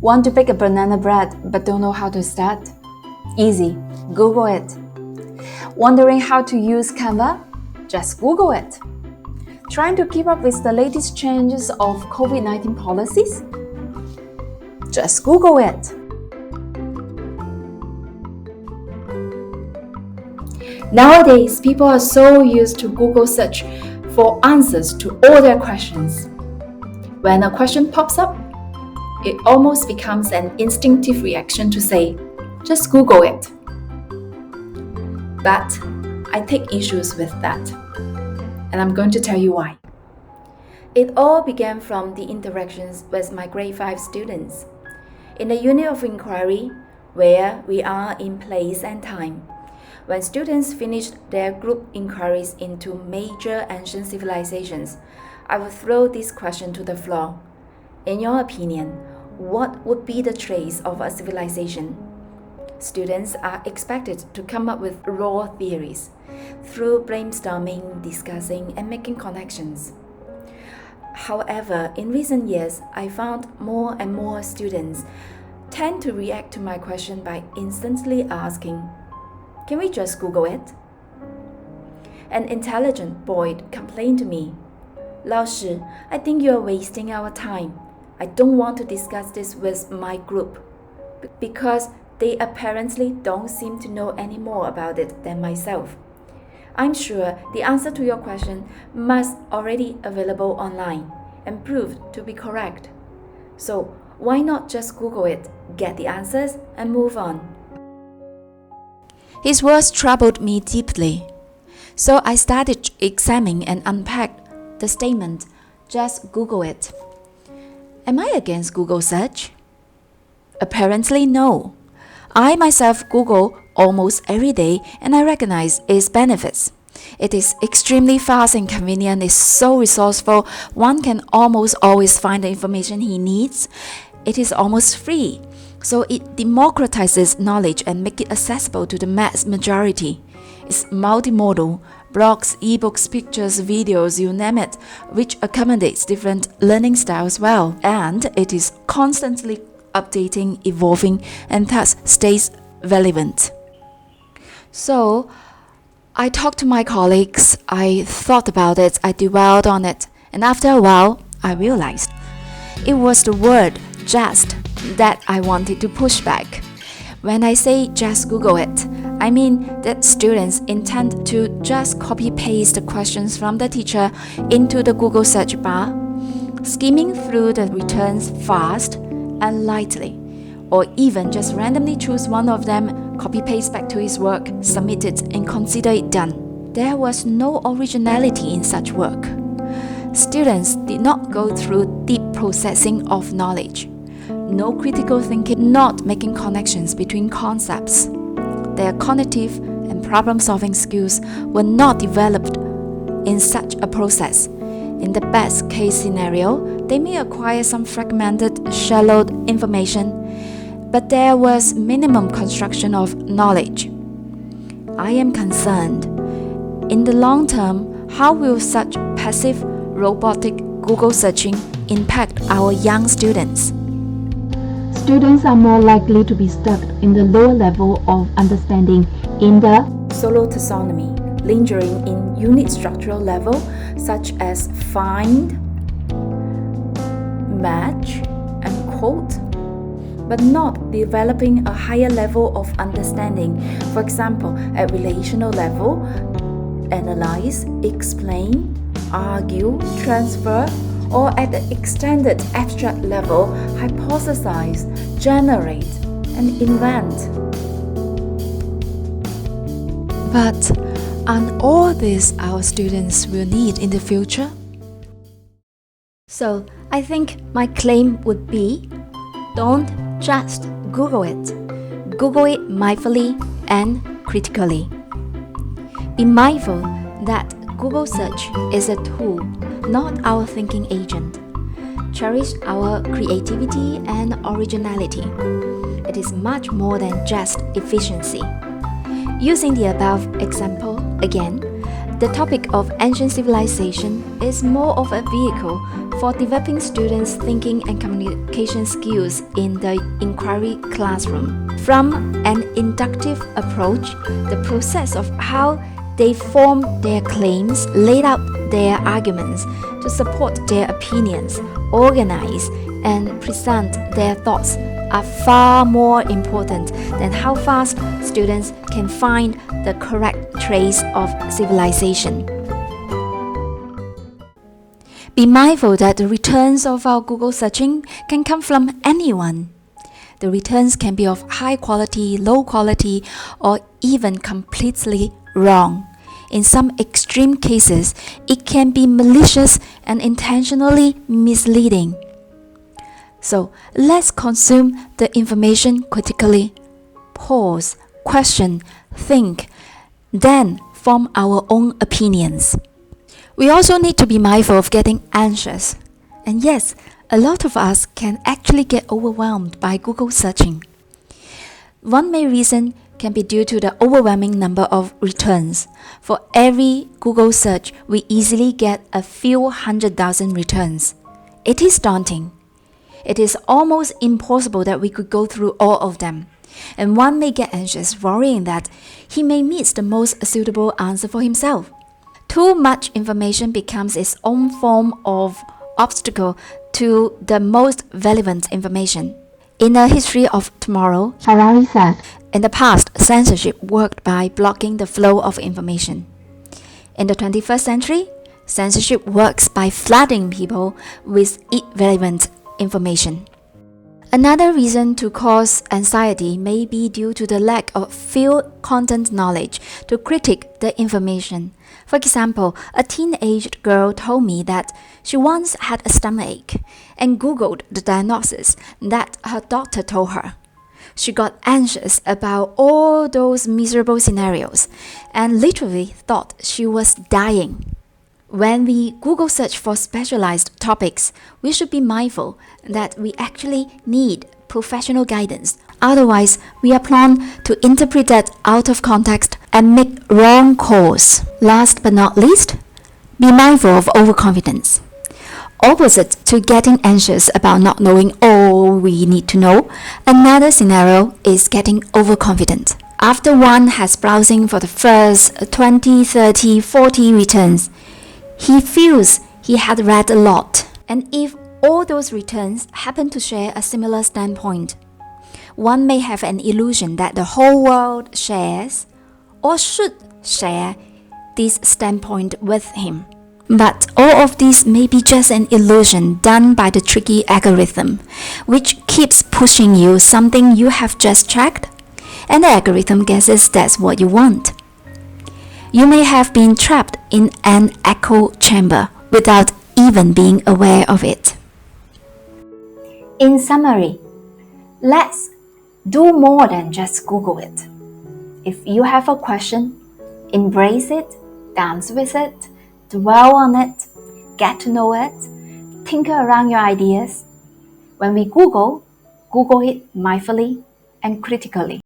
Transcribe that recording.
Want to bake a banana bread but don't know how to start? Easy, Google it. Wondering how to use Canva? Just Google it. Trying to keep up with the latest changes of COVID-19 policies? Just Google it. Nowadays, people are so used to Google search for answers to all their questions. When a question pops up, it almost becomes an instinctive reaction to say, just Google it. But I take issues with that, and I'm going to tell you why. It all began from the interactions with my grade 5 students. In the unit of inquiry, where we are in place and time, when students finished their group inquiries into major ancient civilizations, I would throw this question to the floor. In your opinion, what would be the trace of a civilization? Students are expected to come up with raw theories through brainstorming, discussing, and making connections. However, in recent years, I found more and more students tend to react to my question by instantly asking, "Can we just Google it?" An intelligent boy complained to me, "Lao Shi, I think you are wasting our time. I don't want to discuss this with my group because they apparently don't seem to know any more about it than myself. I'm sure the answer to your question must already available online and proved to be correct. So why not just Google it, get the answers, and move on?" His words troubled me deeply. So I started examining and unpacked the statement, "Just Google it." Am I against Google search? Apparently no. I myself Google almost every day and I recognize its benefits. It is extremely fast and convenient, it's so resourceful, one can almost always find the information he needs. It is almost free, so it democratizes knowledge and makes it accessible to the mass majority. It's multimodal, blogs, ebooks, pictures, videos, you name it, which accommodates different learning styles well. And it is constantly updating, evolving, and thus stays relevant. So, I talked to my colleagues, I thought about it, I dwelled on it, and after a while, I realized it was the word just that I wanted to push back. When I say just Google it, I mean that students intend to just copy-paste the questions from the teacher into the Google search bar, skimming through the returns fast and lightly, or even just randomly choose one of them, copy-paste back to his work, submit it, and consider it done. There was no originality in such work. Students did not go through deep processing of knowledge. No critical thinking, not making connections between concepts. Their cognitive and problem-solving skills were not developed in such a process. In the best case scenario, they may acquire some fragmented, shallow information, but there was minimum construction of knowledge. I am concerned, in the long term, how will such passive, robotic Google searching impact our young students? Students are more likely to be stuck in the lower level of understanding in the solo taxonomy, lingering in unit structural level such as find, match, and quote, but not developing a higher level of understanding. For example, at relational level, analyze, explain, argue, transfer, or at the extended abstract level, hypothesize, generate, and invent. But aren't all this our students will need in the future? So I think my claim would be, don't just Google it. Google it mindfully and critically. Be mindful that Google search is a tool, not our thinking agent. Cherish our creativity and originality. It is much more than just efficiency. Using the above example again, The topic of ancient civilization is more of a vehicle for developing students' thinking and communication skills in the inquiry classroom. From an inductive approach, the process of how they form their claims, laid out their arguments to support their opinions, organize and present their thoughts are far more important than how fast students can find the correct trace of civilization. Be mindful that the returns of our Google searching can come from anyone. The returns can be of high quality, low quality, or even completely wrong. In some extreme cases, it can be malicious and intentionally misleading. So let's consume the information critically. Pause, question, think, then form our own opinions. We also need to be mindful of getting anxious. And yes, a lot of us can actually get overwhelmed by Google searching. One main reason can be due to the overwhelming number of returns. For every Google search, we easily get a few 100,000 returns. It is daunting. It is almost impossible that we could go through all of them. And one may get anxious, worrying that he may miss the most suitable answer for himself. Too much information becomes its own form of obstacle to the most relevant information. In the history of tomorrow, Harari said, in the past, censorship worked by blocking the flow of information. In the 21st century, censorship works by flooding people with irrelevant information. Another reason to cause anxiety may be due to the lack of field content knowledge to critique the information. For example, a teenage girl told me that she once had a stomachache and Googled the diagnosis that her doctor told her. She got anxious about all those miserable scenarios and literally thought she was dying. When we Google search for specialized topics, we should be mindful that we actually need professional guidance. Otherwise, we are prone to interpret that out of context and make wrong calls. Last but not least, be mindful of overconfidence. Opposite to getting anxious about not knowing all we need to know, another scenario is getting overconfident. After one has browsing for the first 20, 30, 40 returns, he feels he had read a lot. And if all those returns happen to share a similar standpoint, one may have an illusion that the whole world shares or should share this standpoint with him. But all of this may be just an illusion done by the tricky algorithm, which keeps pushing you something you have just checked, and the algorithm guesses that's what you want. You may have been trapped in an echo chamber without even being aware of it. In summary, let's do more than just Google it. If you have a question, embrace it, dance with it, dwell on it, get to know it, tinker around your ideas. When we Google it mindfully and critically.